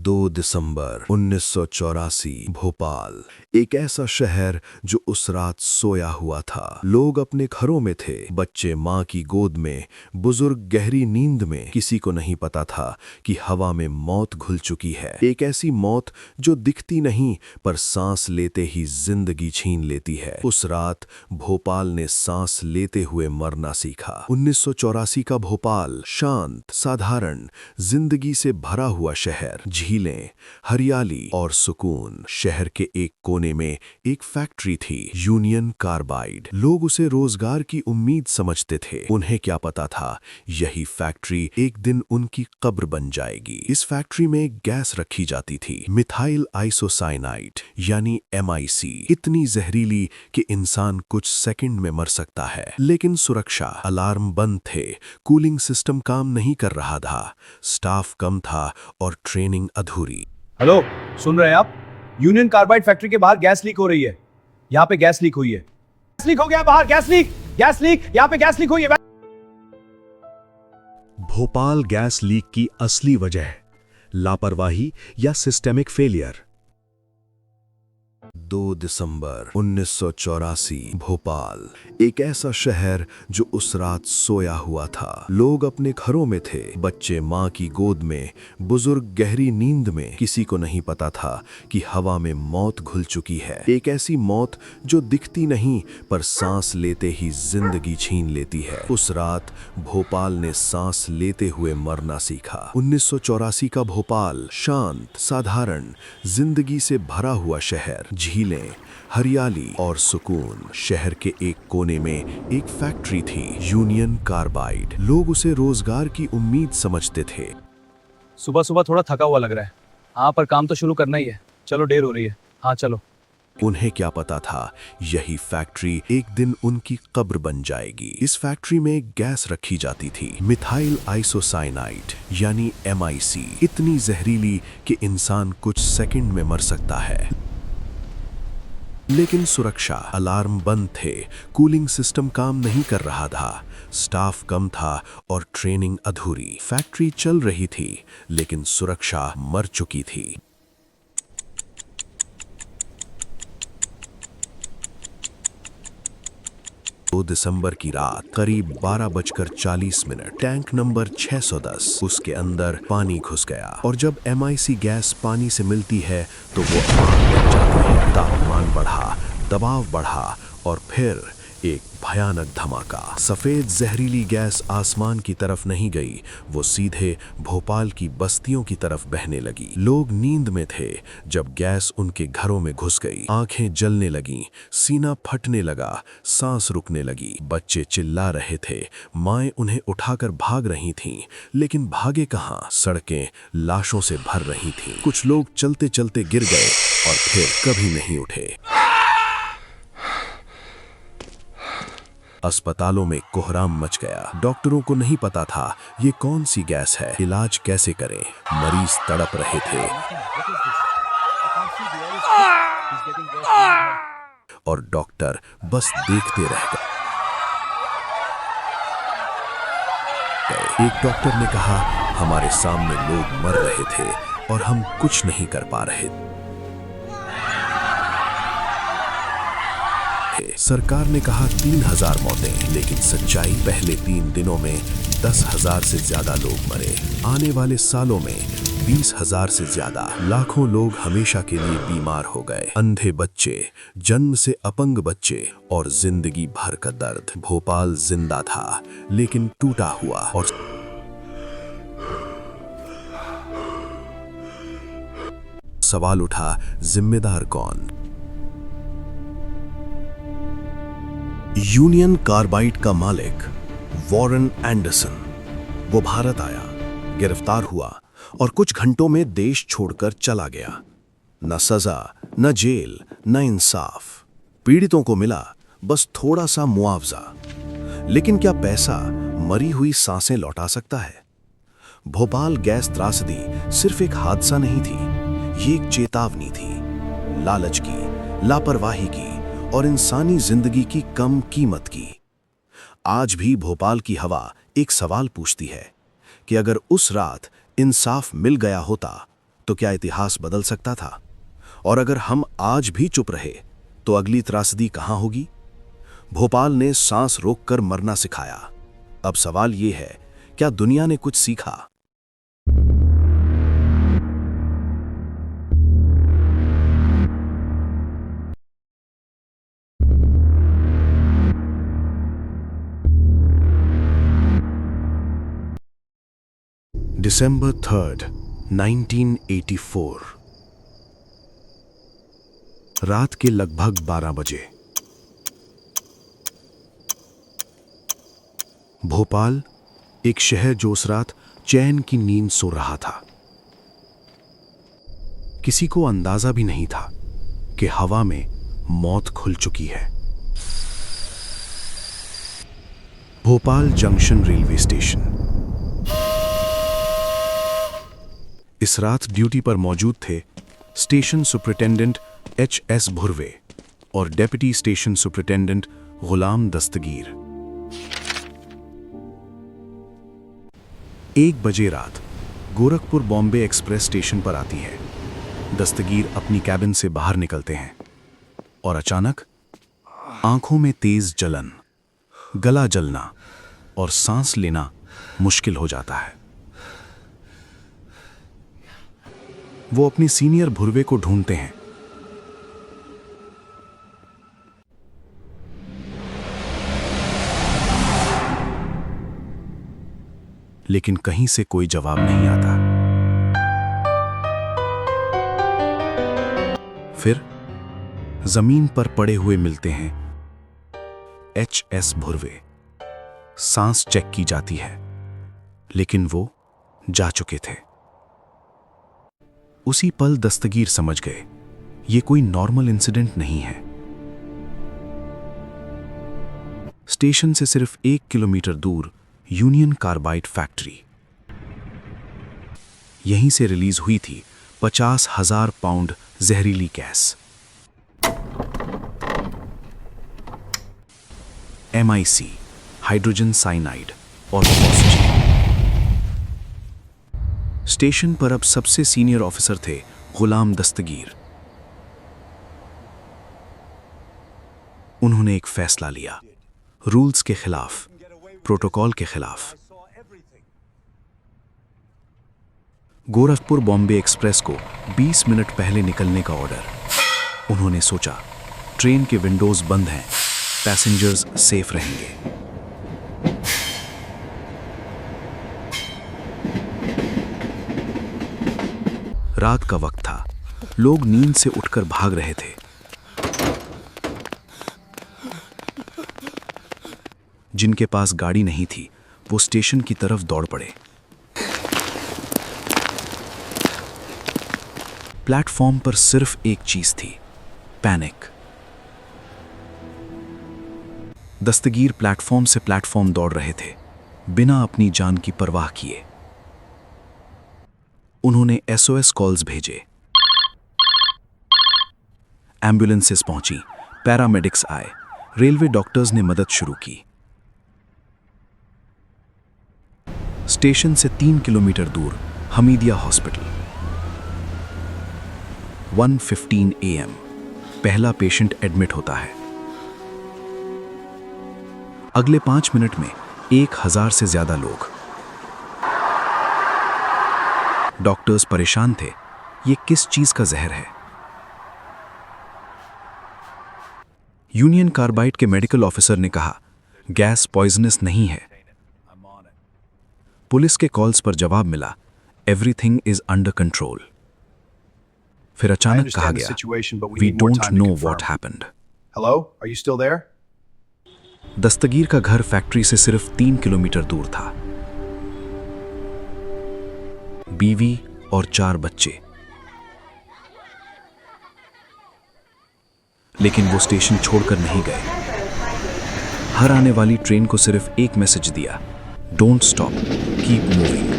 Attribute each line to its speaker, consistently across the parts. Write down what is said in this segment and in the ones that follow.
Speaker 1: 2 दिसंबर 1984 भोपाल, एक ऐसा शहर जो उस रात सोया हुआ था। लोग अपने घरों में थे, बच्चे माँ की गोद में, बुजुर्ग गहरी नींद में। किसी को नहीं पता था कि हवा में मौत घुल चुकी है। एक ऐसी मौत जो दिखती नहीं पर सांस लेते ही जिंदगी छीन लेती है। उस रात भोपाल ने सांस लेते हुए मरना सीखा। 1984 का भोपाल शांत, साधारण, जिंदगी से भरा हुआ शहर। झीलें, हरियाली और सुकून। शहर के एक कोने में एक फैक्ट्री थी, यूनियन कार्बाइड। लोग उसे रोजगार की उम्मीद समझते थे। उन्हें क्या पता था, यही फैक्ट्री एक दिन उनकी कब्र बन जाएगी। इस फैक्ट्री में गैस रखी जाती थी, मिथाइल आइसोसाइनाइड यानी MIC, इतनी जहरीली कि इंसान कुछ सेकंड में मर सकता है। लेकिन सुरक्षा, अलार्म बंद थे, कूलिंग सिस्टम काम नहीं कर रहा था, स्टाफ कम था और ट्रेनिंग अधूरी।
Speaker 2: हेलो, सुन रहे हैं आप? यूनियन कार्बाइड फैक्ट्री के बाहर गैस लीक हो रही है। यहाँ पे गैस लीक हुई है। गैस लीक हो गया बाहर, गैस लीक, यहाँ पे गैस लीक हुई है।
Speaker 3: भोपाल गैस लीक की असली वजह लापरवाही या सिस्टेमिक फेलियर।
Speaker 1: 2 दिसंबर 1984 भोपाल, एक ऐसा शहर जो उस रात सोया हुआ था। लोग अपने घरों में थे, बच्चे माँ की गोद में, बुजुर्ग गहरी नींद में। किसी को नहीं पता था कि हवा में मौत घुल चुकी है। एक ऐसी मौत जो दिखती नहीं पर सांस लेते ही जिंदगी छीन लेती है। उस रात भोपाल ने सांस लेते हुए मरना सीखा। 1984 का भोपाल शांत, साधारण, जिंदगी से भरा हुआ शहर। झीलें, हरियाली और सुकून। शहर के एक कोने में एक फैक्ट्री थी, यूनियन कार्बाइड। लोग उसे रोजगार की उम्मीद समझते थे।
Speaker 2: सुबह सुबह थोड़ा थका हुआ लग रहा है। हाँ, पर काम तो शुरू करना ही है। चलो, देर हो रही है। हाँ चलो।
Speaker 1: उन्हें क्या पता था, यही फैक्ट्री एक दिन उनकी कब्र बन जाएगी। इस फैक्ट्री में गैस रखी जाती थी, मिथाइल आइसोसाइनाइड यानी MIC, इतनी जहरीली कि इंसान कुछ सेकंड में मर सकता है। लेकिन सुरक्षा, अलार्म बंद थे, कूलिंग सिस्टम काम नहीं कर रहा था, स्टाफ कम था और ट्रेनिंग अधूरी। फैक्ट्री चल रही थी लेकिन सुरक्षा मर चुकी थी। 2 दिसंबर की रात करीब 12:40, टैंक नंबर 610, उसके अंदर पानी घुस गया। और जब MIC गैस पानी से मिलती है तो वो आग लग जाती है। तापमान बढ़ा, दबाव बढ़ा और फिर एक भयानक धमाका। सफेद जहरीली गैस आसमान की तरफ नहीं गई, वो सीधे भोपाल की बस्तियों की तरफ बहने लगी। लोग नींद में थे जब गैस उनके घरों में घुस गई। आंखें जलने लगीं, सीना फटने लगा, सांस रुकने लगी। बच्चे चिल्ला रहे थे, माएं उन्हें उठाकर भाग रही थीं, लेकिन भागे कहाँ? सड़कें लाशों से भर रही थीं। कुछ लोग चलते चलते गिर गए और फिर कभी नहीं उठे। अस्पतालों में कोहराम मच गया। डॉक्टरों को नहीं पता था ये कौन सी गैस है, इलाज कैसे करें। मरीज तड़प रहे थे और डॉक्टर बस देखते रह गए। एक डॉक्टर ने कहा, हमारे सामने लोग मर रहे थे और हम कुछ नहीं कर पा रहे थे। सरकार ने कहा 3000 मौतें, लेकिन सच्चाई, पहले 3 दिनों में 10,000 से ज्यादा लोग मरे। आने वाले सालों में 20,000 से ज्यादा। लाखों लोग हमेशा के लिए बीमार हो गए। अंधे बच्चे, जन्म से अपंग बच्चे और जिंदगी भर का दर्द। भोपाल जिंदा था लेकिन टूटा हुआ। और सवाल उठा, जिम्मेदार कौन? यूनियन कार्बाइड का मालिक वॉरेन एंडरसन, वो भारत आया, गिरफ्तार हुआ और कुछ घंटों में देश छोड़कर चला गया। न सजा, न जेल, न इंसाफ। पीड़ितों को मिला बस थोड़ा सा मुआवजा। लेकिन क्या पैसा मरी हुई सांसें लौटा सकता है? भोपाल गैस त्रासदी सिर्फ एक हादसा नहीं थी, ये एक चेतावनी थी, लालच की, लापरवाही की और इंसानी जिंदगी की कम कीमत की। आज भी भोपाल की हवा एक सवाल पूछती है कि अगर उस रात इंसाफ मिल गया होता तो क्या इतिहास बदल सकता था? और अगर हम आज भी चुप रहे तो अगली त्रासदी कहां होगी? भोपाल ने सांस रोककर मरना सिखाया। अब सवाल यह है, क्या दुनिया ने कुछ सीखा? December 3rd, 1984। रात के लगभग 12 बजे भोपाल, एक शहर जो उस रात चैन की नींद सो रहा था। किसी को अंदाजा भी नहीं था कि हवा में मौत खुल चुकी है। Bhopal junction railway station. इस रात ड्यूटी पर मौजूद थे स्टेशन सुपरिटेंडेंट H.S. भुर्वे और डेप्यूटी स्टेशन सुपरिटेंडेंट गुलाम दस्तगीर। 1 बजे रात गोरखपुर बॉम्बे एक्सप्रेस स्टेशन पर आती है। दस्तगीर अपनी कैबिन से बाहर निकलते हैं और अचानक आंखों में तेज जलन, गला जलना और सांस लेना मुश्किल हो जाता है। वो अपनी सीनियर भुर्वे को ढूंढते हैं। लेकिन कहीं से कोई जवाब नहीं आता। फिर जमीन पर पड़े हुए मिलते हैं H.S. भुर्वे। सांस चेक की जाती है, लेकिन वो जा चुके थे। उसी पल दस्तगीर समझ गए, ये कोई नॉर्मल इंसिडेंट नहीं है। स्टेशन से सिर्फ 1 किलोमीटर दूर यूनियन कार्बाइड फैक्ट्री। यहीं से रिलीज हुई थी 50,000 पाउंड जहरीली गैस। MIC, हाइड्रोजन साइनाइड और फॉस्फेट। स्टेशन पर अब सबसे सीनियर ऑफिसर थे गुलाम दस्तगीर। उन्होंने एक फैसला लिया, रूल्स के खिलाफ, प्रोटोकॉल के खिलाफ। गोरखपुर बॉम्बे एक्सप्रेस को 20 मिनट पहले निकलने का ऑर्डर। उन्होंने सोचा, ट्रेन के विंडोज बंद हैं, पैसेंजर्स सेफ रहेंगे। रात का वक्त था, लोग नींद से उठकर भाग रहे थे। जिनके पास गाड़ी नहीं थी, वो स्टेशन की तरफ दौड़ पड़े। प्लेटफॉर्म पर सिर्फ एक चीज थी, पैनिक। दस्तगीर प्लेटफॉर्म से प्लेटफॉर्म दौड़ रहे थे, बिना अपनी जान की परवाह किए। उन्होंने SOS कॉल्स भेजे। एम्बुलेंसेस पहुंची, पैरामेडिक्स आए, रेलवे डॉक्टर्स ने मदद शुरू की। स्टेशन से 3 किलोमीटर दूर हमीदिया हॉस्पिटल। 1:15 AM पहला पेशेंट एडमिट होता है। अगले 5 मिनट में 1000 से ज्यादा लोग। डॉक्टर्स परेशान थे, ये किस चीज का जहर है? यूनियन कार्बाइड के मेडिकल ऑफिसर ने कहा, गैस पॉइजनस नहीं है। पुलिस के कॉल्स पर जवाब मिला, एवरीथिंग इज अंडर कंट्रोल। फिर अचानक कहा गया, we don't know what happened.
Speaker 2: Hello? Are you still there?
Speaker 1: Dastagir का घर फैक्ट्री से सिर्फ 3 किलोमीटर दूर था। बीवी और 4 बच्चे। लेकिन वो स्टेशन छोड़कर नहीं गए। हर आने वाली ट्रेन को सिर्फ एक मैसेज दिया, don't stop, keep moving.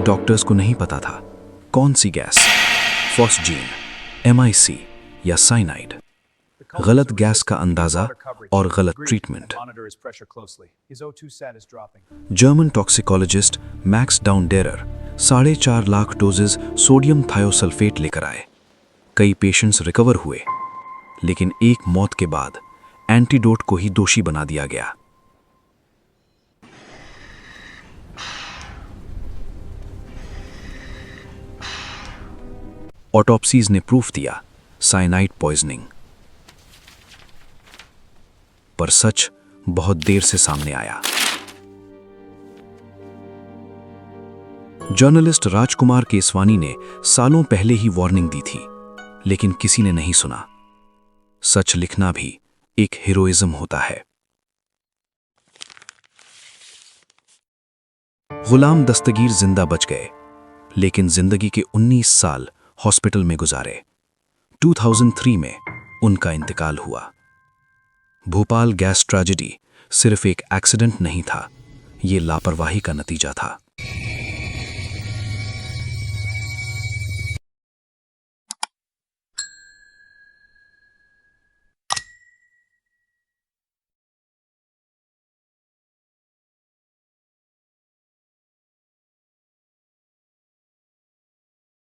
Speaker 1: Doctors को नहीं पता था कौन सी गैस, फॉस्जीन, MIC या साइनाइड।
Speaker 3: गलत गैस का अंदाजा और गलत treatment. German toxicologist Max Daunderer 4.5 lakh doses sodium thiosulphate लेकर आए। कई पेशेंट्स रिकवर हुए, लेकिन एक मौत के बाद एंटीडोट को ही दोषी बना दिया गया। ऑटोप्सीज ने प्रूफ दिया साइनाइड पॉइजनिंग, पर सच बहुत देर से सामने आया। जर्नलिस्ट राजकुमार केसवानी ने सालों पहले ही वार्निंग दी थी, लेकिन किसी ने नहीं सुना। सच लिखना भी एक हीरोइज्म होता है। गुलाम दस्तगीर जिंदा बच गए, लेकिन जिंदगी के 19 साल हॉस्पिटल में गुजारे। 2003 में उनका इंतकाल हुआ। भोपाल गैस ट्रेजेडी सिर्फ एक एक्सीडेंट नहीं था, ये लापरवाही का नतीजा था।